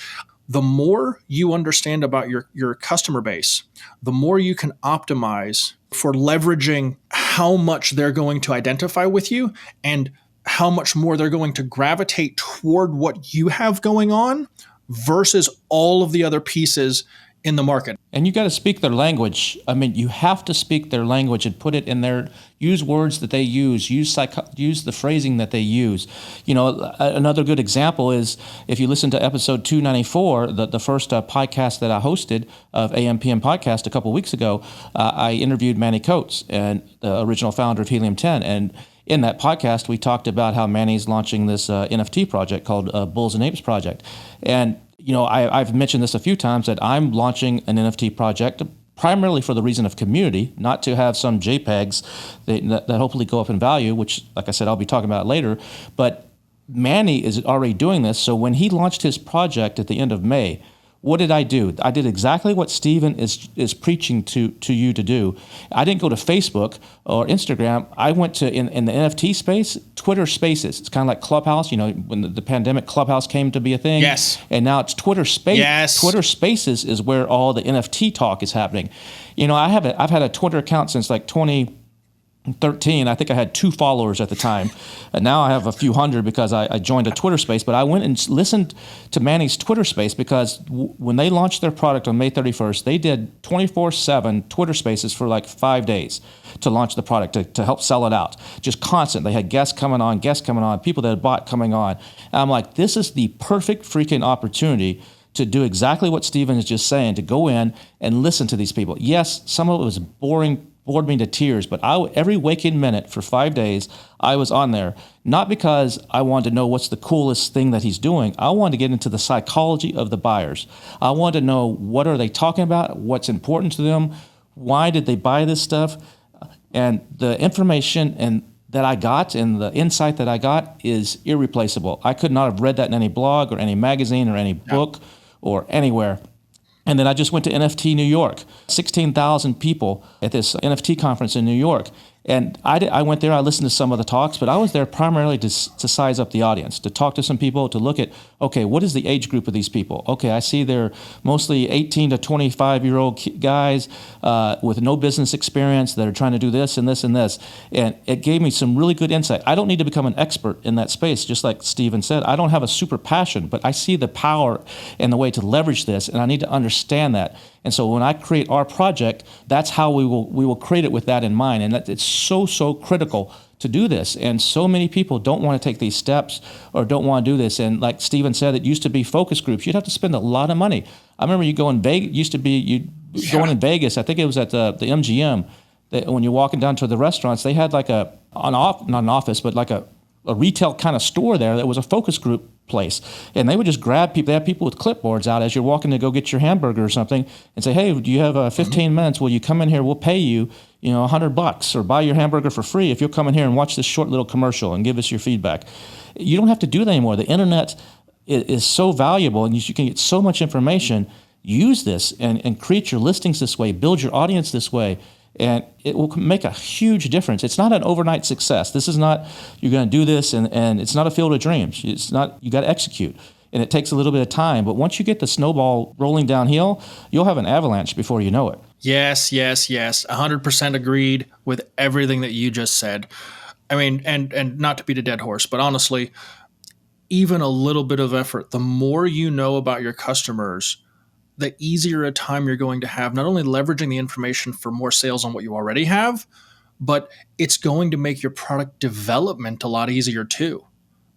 The more you understand about your customer base, the more you can optimize for leveraging how much they're going to identify with you and how much more they're going to gravitate toward what you have going on versus all of the other pieces in the market. And you got to speak their language. I mean, you have to speak their language and put it in their, use words that they use the phrasing that they use. Another good example is if you listen to episode 294, the first podcast that I hosted of AMPM podcast a couple weeks ago, I interviewed Manny Coates, and the original founder of Helium 10. And in that podcast, we talked about how Manny's launching this NFT project called Bulls and Apes Project. And I've mentioned this a few times that I'm launching an NFT project primarily for the reason of community, not to have some JPEGs that hopefully go up in value, which, like I said, I'll be talking about later. But Manny is already doing this. So when he launched his project at the end of May, what did I do? I did exactly what Stephen is preaching to you to do. I didn't go to Facebook or Instagram. I went to, in the NFT space, Twitter Spaces. It's kind of like Clubhouse. When the pandemic, Clubhouse came to be a thing. Yes. And now it's Twitter Space. Yes. Twitter Spaces is where all the NFT talk is happening. I've had a Twitter account since like 2013. I think I had 2 followers at the time. And now I have a few hundred because I joined a Twitter space. But I went and listened to Manny's Twitter space because when they launched their product on May 31st, they did 24/7 Twitter spaces for like 5 days to launch the product, to help sell it out. Just constant. They had guests coming on, people that had bought coming on. And I'm like, this is the perfect freaking opportunity to do exactly what Stephen is just saying, to go in and listen to these people. Yes, some of it was bored me to tears, but every waking minute for 5 days, I was on there, not because I wanted to know what's the coolest thing that he's doing. I wanted to get into the psychology of the buyers. I wanted to know, what are they talking about? What's important to them? Why did they buy this stuff? And the information that I got and the insight that I got is irreplaceable. I could not have read that in any blog or any magazine or any book or anywhere. And then I just went to NFT New York, 16,000 people at this NFT conference in New York. And I went there, I listened to some of the talks, but I was there primarily to size up the audience, to talk to some people, to look at, okay, what is the age group of these people? Okay, I see they're mostly 18 to 25-year-old guys with no business experience that are trying to do this and this and this. And it gave me some really good insight. I don't need to become an expert in that space, just like Stephen said. I don't have a super passion, but I see the power and the way to leverage this, and I need to understand that. And so when I create our project, that's how we will create it with that in mind. And it's so critical to do this. And so many people don't want to take these steps or don't want to do this. And like Stephen said, it used to be focus groups. You'd have to spend a lot of money. I remember you go in Vegas, going in Vegas, I think it was at the MGM, when you're walking down to the restaurants, they had like not an office, but like a retail kind of store there that was a focus group place. And they would just grab people. They have people with clipboards out as you're walking to go get your hamburger or something and say, hey, do you have 15 minutes? Will you come in here? We'll pay you, $100 or buy your hamburger for free if you'll come in here and watch this short little commercial and give us your feedback. You don't have to do that anymore. The internet is so valuable, and you can get so much information. Use this and create your listings this way, build your audience this way. And it will make a huge difference. It's not an overnight success. This is not, you're going to do this and it's not a field of dreams. It's not, you got to execute. And it takes a little bit of time. But once you get the snowball rolling downhill, you'll have an avalanche before you know it. Yes. 100% agreed with everything that you just said. I mean, and not to beat a dead horse, but honestly, even a little bit of effort, the more you know about your customers, the easier a time you're going to have, not only leveraging the information for more sales on what you already have, but it's going to make your product development a lot easier too.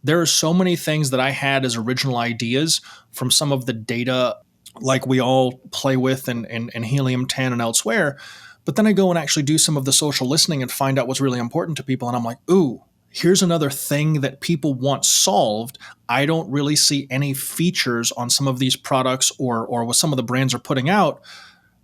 There are so many things that I had as original ideas from some of the data like we all play with in Helium 10 and elsewhere, but then I go and actually do some of the social listening and find out what's really important to people. And I'm like, ooh, here's another thing that people want solved. I don't really see any features on some of these products or what some of the brands are putting out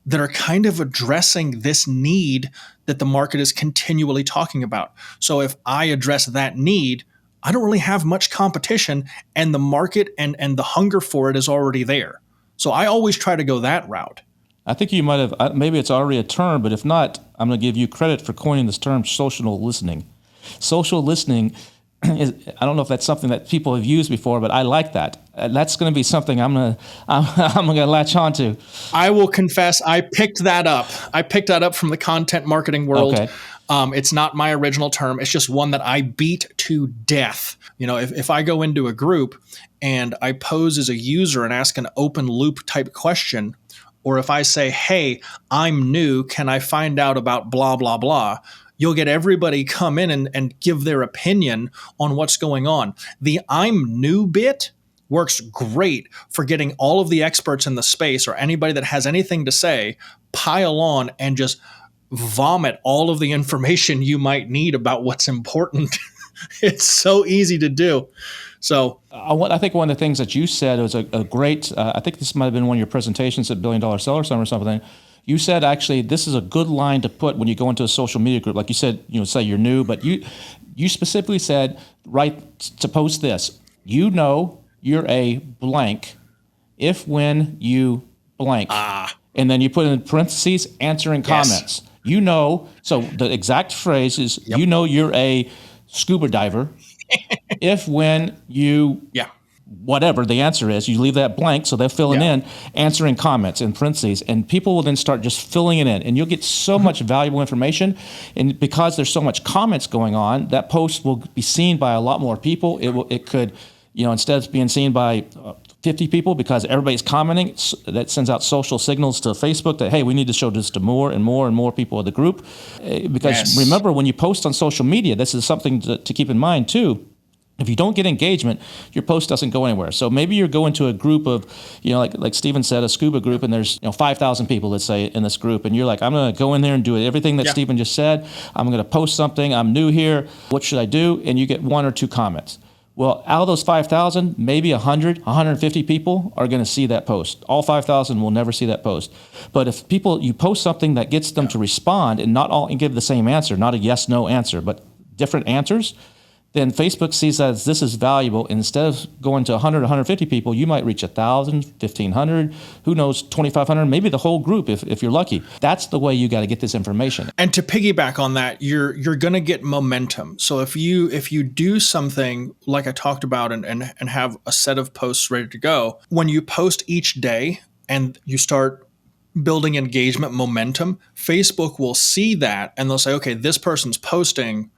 that are kind of addressing this need that the market is continually talking about. So if I address that need, I don't really have much competition, and the market and the hunger for it is already there. So I always try to go that route. I think you might have, maybe it's already a term, but if not, I'm going to give you credit for coining this term, social listening. Social listening is, I don't know if that's something that people have used before, but I like that. That's going to be something I'm going to latch on to. I will confess, I picked that up. I picked that up from the content marketing world. Okay. It's not my original term. It's just one that I beat to death. You know, if I go into a group and I pose as a user and ask an open loop type question, or if I say, hey, I'm new, can I find out about blah, blah, blah? You'll get everybody come in and give their opinion on what's going on. The I'm new bit works great for getting all of the experts in the space or anybody that has anything to say, pile on and just vomit all of the information you might need about what's important. It's so easy to do. So I think one of the things that you said was a great, I think this might have been one of your presentations at $1 Billion Seller Summit or something. You said, actually, this is a good line to put when you go into a social media group. Like you said, say you're new, but you specifically said, right, to post this, you know you're a blank if when you blank. And then you put in parentheses, answering comments. You know, so the exact phrase is, you know you're a scuba diver if when you whatever the answer is, you leave that blank, so they're filling in, answering comments in parentheses, and people will then start just filling it in, and you'll get so much valuable information. And because there's so much comments going on, that post will be seen by a lot more people. It could, instead of being seen by 50 people because everybody's commenting, that sends out social signals to Facebook that, hey, we need to show this to more and more and more people of the group. Because remember, when you post on social media, this is something to keep in mind too. If you don't get engagement, your post doesn't go anywhere. So maybe you're going to a group of, like Stephen said, a scuba group, and there's 5,000 people, let's say, in this group, and you're like, I'm going to go in there and do everything that Stephen just said. I'm going to post something. I'm new here. What should I do? And you get 1 or 2 comments. Well, out of those 5,000, maybe 100, 150 people are going to see that post. All 5,000 will never see that post. But if you post something that gets them to respond and give the same answer, not a yes/no answer, but different answers, then Facebook sees that as this is valuable. Instead of going to 100, 150 people, you might reach 1,000, 1,500, who knows, 2,500, maybe the whole group if you're lucky. That's the way you got to get this information. And to piggyback on that, you're going to get momentum. So if you do something like I talked about and have a set of posts ready to go, when you post each day and you start building engagement momentum, Facebook will see that and they'll say, okay, this person's posting,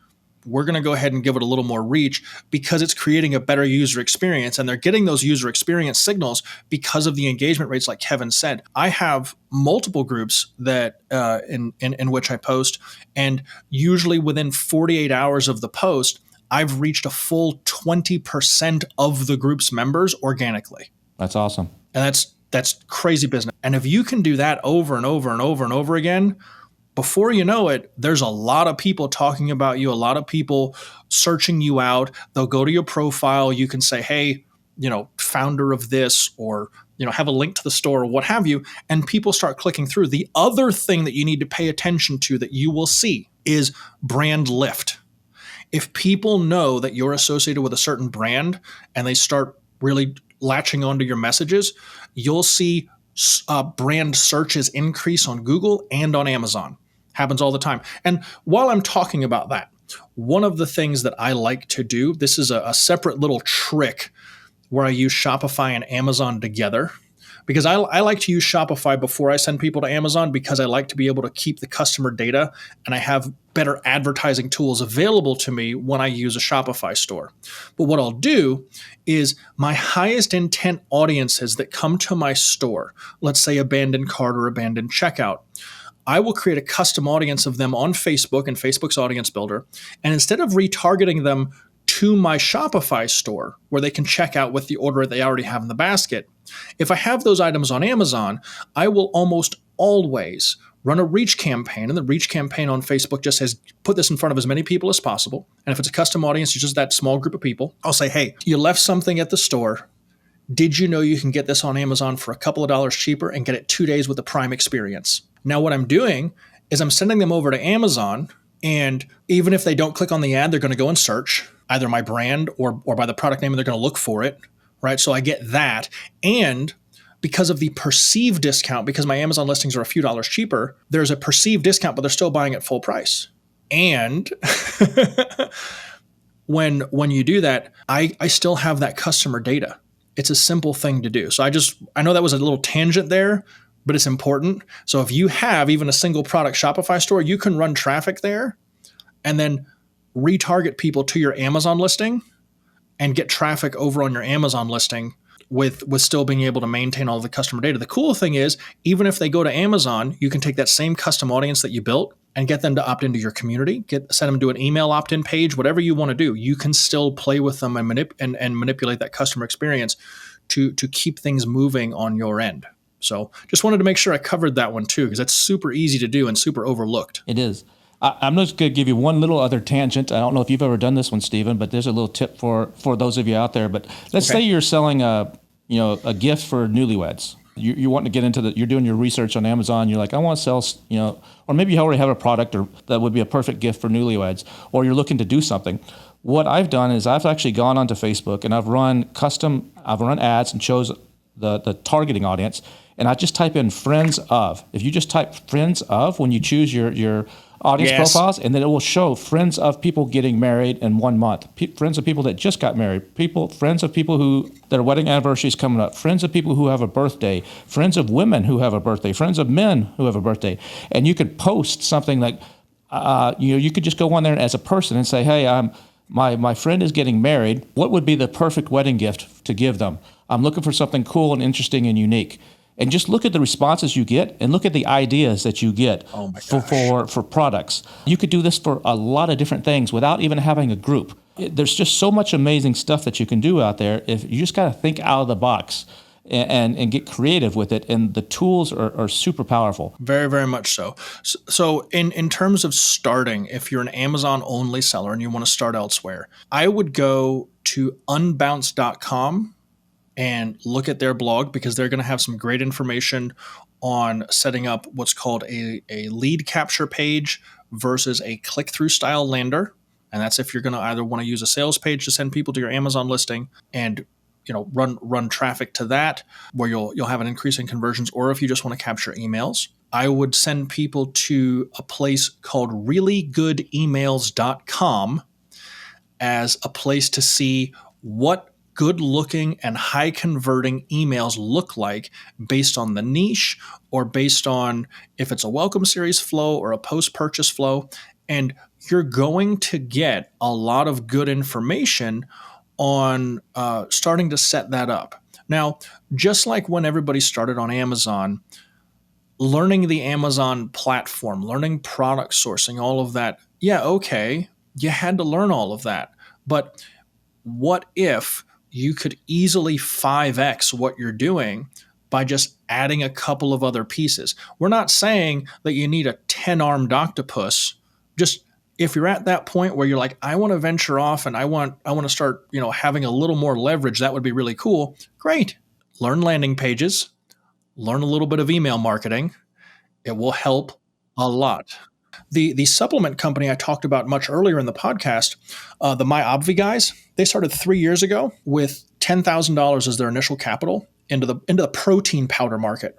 we're going to go ahead and give it a little more reach because it's creating a better user experience. And they're getting those user experience signals because of the engagement rates, like Kevin said. I have multiple groups that in which I post, and usually within 48 hours of the post, I've reached a full 20% of the group's members organically. That's awesome. And that's crazy business. And if you can do that over and over and over and over again, before you know it, there's a lot of people talking about you, a lot of people searching you out. They'll go to your profile. You can say, hey, founder of this, or, have a link to the store or what have you. And people start clicking through. The other thing that you need to pay attention to that you will see is brand lift. If people know that you're associated with a certain brand and they start really latching onto your messages, you'll see brand searches increase on Google and on Amazon. Happens all the time. And while I'm talking about that, one of the things that I like to do, this is a separate little trick where I use Shopify and Amazon together, because I like to use Shopify before I send people to Amazon, because I like to be able to keep the customer data, and I have better advertising tools available to me when I use a Shopify store. But what I'll do is my highest intent audiences that come to my store, let's say abandoned cart or abandoned checkout, I will create a custom audience of them on Facebook and Facebook's Audience Builder. And instead of retargeting them to my Shopify store where they can check out with the order they already have in the basket, if I have those items on Amazon, I will almost always run a reach campaign. And the reach campaign on Facebook just says, put this in front of as many people as possible. And if it's a custom audience, it's just that small group of people. I'll say, hey, you left something at the store. Did you know you can get this on Amazon for a couple of dollars cheaper and get it 2 days with the Prime experience? Now, what I'm doing is I'm sending them over to Amazon. And even if they don't click on the ad, they're going to go and search either my brand or by the product name, and they're going to look for it, right? So I get that. And because of the perceived discount, because my Amazon listings are a few dollars cheaper, there's a perceived discount, but they're still buying at full price. And when you do that, I still have that customer data. It's a simple thing to do. So I know that was a little tangent there, but it's important. So if you have even a single product Shopify store, you can run traffic there and then retarget people to your Amazon listing and get traffic over on your Amazon listing with still being able to maintain all the customer data. The cool thing is, even if they go to Amazon, you can take that same custom audience that you built and get them to opt into your community, send them to an email opt-in page, whatever you want to do. You can still play with them and manipulate that customer experience to keep things moving on your end. So just wanted to make sure I covered that one too, because that's super easy to do and super overlooked. It is. I'm just going to give you one little other tangent. I don't know if you've ever done this one, Stephen, but there's a little tip for those of you out there. But let's say you're selling a gift for newlyweds. You want to get into you're doing your research on Amazon. You're like, I want to sell, or maybe you already have a product that would be a perfect gift for newlyweds, or you're looking to do something. What I've done is I've actually gone onto Facebook and I've run ads and chose the targeting audience. And I just type in friends of. If you just type friends of when you choose your audience profiles, and then it will show friends of people getting married in 1 month, friends of people that just got married, friends of people who their wedding anniversary is coming up, friends of people who have a birthday, friends of women who have a birthday, friends of men who have a birthday. And you could post something like, you could just go on there as a person and say, hey, my friend is getting married. What would be the perfect wedding gift to give them? I'm looking for something cool and interesting and unique. And just look at the responses you get and look at the ideas that you get for products. You could do this for a lot of different things without even having a group. There's just so much amazing stuff that you can do out there. If you just got to think out of the box and get creative with it. And the tools are super powerful. Very, very much so. So in terms of starting, if you're an Amazon only seller and you want to start elsewhere, I would go to unbounce.com and look at their blog, because they're going to have some great information on setting up what's called a lead capture page versus a click-through style lander. And that's if you're going to either want to use a sales page to send people to your Amazon listing and run traffic to that, where you'll have an increase in conversions, or if you just want to capture emails. I would send people to a place called reallygoodemails.com as a place to see what good-looking and high-converting emails look like based on the niche, or based on if it's a welcome series flow or a post-purchase flow. And you're going to get a lot of good information on starting to set that up. Now, just like when everybody started on Amazon, learning the Amazon platform, learning product sourcing, all of that, you had to learn all of that. But what if you could easily 5x what you're doing by just adding a couple of other pieces? We're not saying that you need a 10-armed octopus. Just if you're at that point where you're like, I want to venture off and I want to start, having a little more leverage, that would be really cool. Great. Learn landing pages, learn a little bit of email marketing. It will help a lot. The supplement company I talked about much earlier in the podcast, the MyObvi guys, they started 3 years ago with $10,000 as their initial capital into the protein powder market.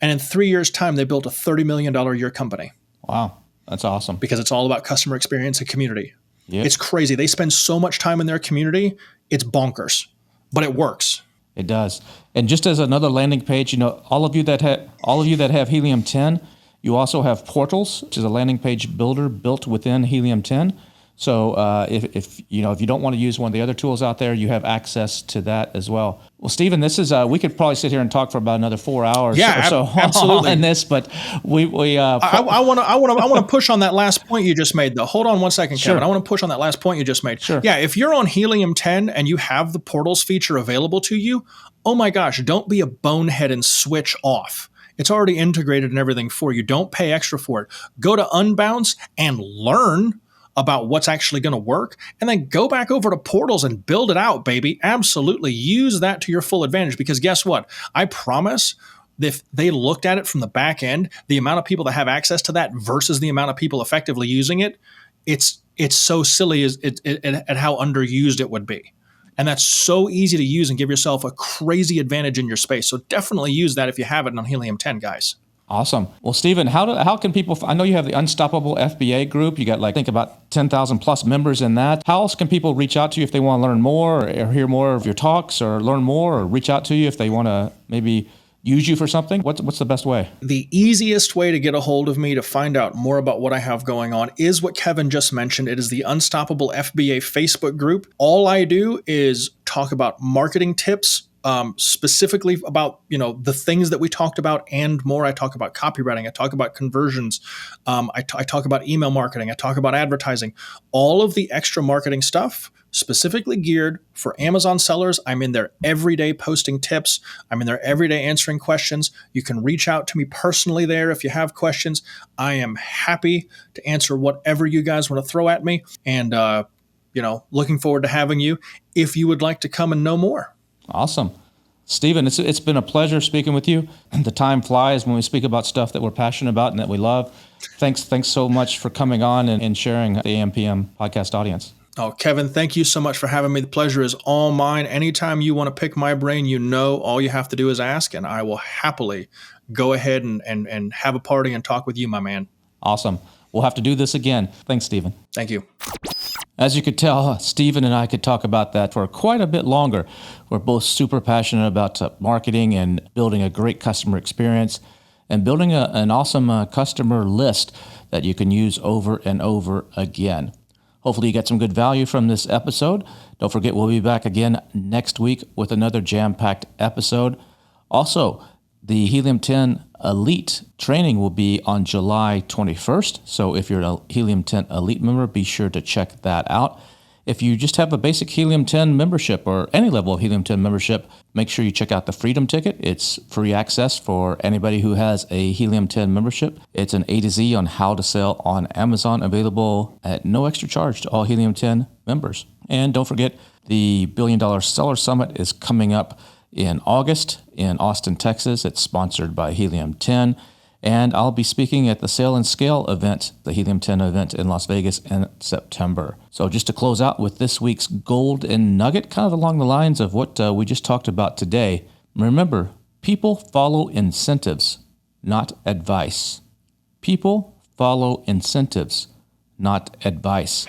And in 3 years' time, they built a $30 million a year company. Wow, that's awesome. Because it's all about customer experience and community. Yep. It's crazy. They spend so much time in their community. It's bonkers, but it works. It does. And just as another landing page, all of you that have Helium 10, you also have Portals, which is a landing page builder built within Helium 10. So if you don't want to use one of the other tools out there, you have access to that as well. Well, Stephen, this is we could probably sit here and talk for about another 4 hours or so absolutely. on this, but I want to push on that last point you just made, though. Hold on one second, Sure. Kevin. I want to push on that last point you just made. Sure. Yeah, if you're on Helium 10 and you have the Portals feature available to you, oh my gosh, don't be a bonehead and switch off. It's already integrated and everything for you. Don't pay extra for it. Go to Unbounce and learn about what's actually going to work, and then go back over to Portals and build it out, baby. Absolutely. Use that to your full advantage, because guess what? I promise if they looked at it from the back end, the amount of people that have access to that versus the amount of people effectively using it, it's so silly at how underused it would be. And that's so easy to use and give yourself a crazy advantage in your space. So definitely use that if you have it on Helium 10, guys. Awesome. Well, Stephen, how can people, I know you have the Unstoppable FBA group. You got I think about 10,000 plus members in that. How else can people reach out to you if they want to learn more or hear more of your talks or learn more, or reach out to you if they want to maybe use you for something? What's the best way? The easiest way to get a hold of me to find out more about what I have going on is what Kevin just mentioned. It is the Unstoppable FBA Facebook group. All I do is talk about marketing tips, specifically about, the things that we talked about and more. I talk about copywriting. I talk about conversions. I talk about email marketing. I talk about advertising. All of the extra marketing stuff specifically geared for Amazon sellers. I'm in there every day posting tips. I'm in there every day answering questions. You can reach out to me personally there if you have questions. I am happy to answer whatever you guys want to throw at me. And, looking forward to having you if you would like to come and know more. Awesome. Stephen, it's been a pleasure speaking with you. The time flies when we speak about stuff that we're passionate about and that we love. Thanks so much for coming on and sharing the AMPM podcast audience. Oh, Kevin, thank you so much for having me. The pleasure is all mine. Anytime you want to pick my brain, all you have to do is ask, and I will happily go ahead and have a party and talk with you, my man. Awesome. We'll have to do this again. Thanks, Stephen. Thank you. As you could tell, Stephen and I could talk about that for quite a bit longer. We're both super passionate about marketing and building a great customer experience and building an awesome customer list that you can use over and over again. Hopefully you get some good value from this episode. Don't forget, we'll be back again next week with another jam-packed episode. Also, the Helium 10 Elite training will be on July 21st. So if you're a Helium 10 Elite member, be sure to check that out. If you just have a basic Helium 10 membership or any level of Helium 10 membership, make sure you check out the Freedom Ticket. It's free access for anybody who has a Helium 10 membership. It's an A to Z on how to sell on Amazon, available at no extra charge to all Helium 10 members. And don't forget, the $1 Billion Seller Summit is coming up in August in Austin, Texas. It's sponsored by Helium 10. And I'll be speaking at the Sale and Scale event, the Helium 10 event in Las Vegas in September. So just to close out with this week's Golden Nugget, kind of along the lines of what we just talked about today. Remember, people follow incentives, not advice. People follow incentives, not advice.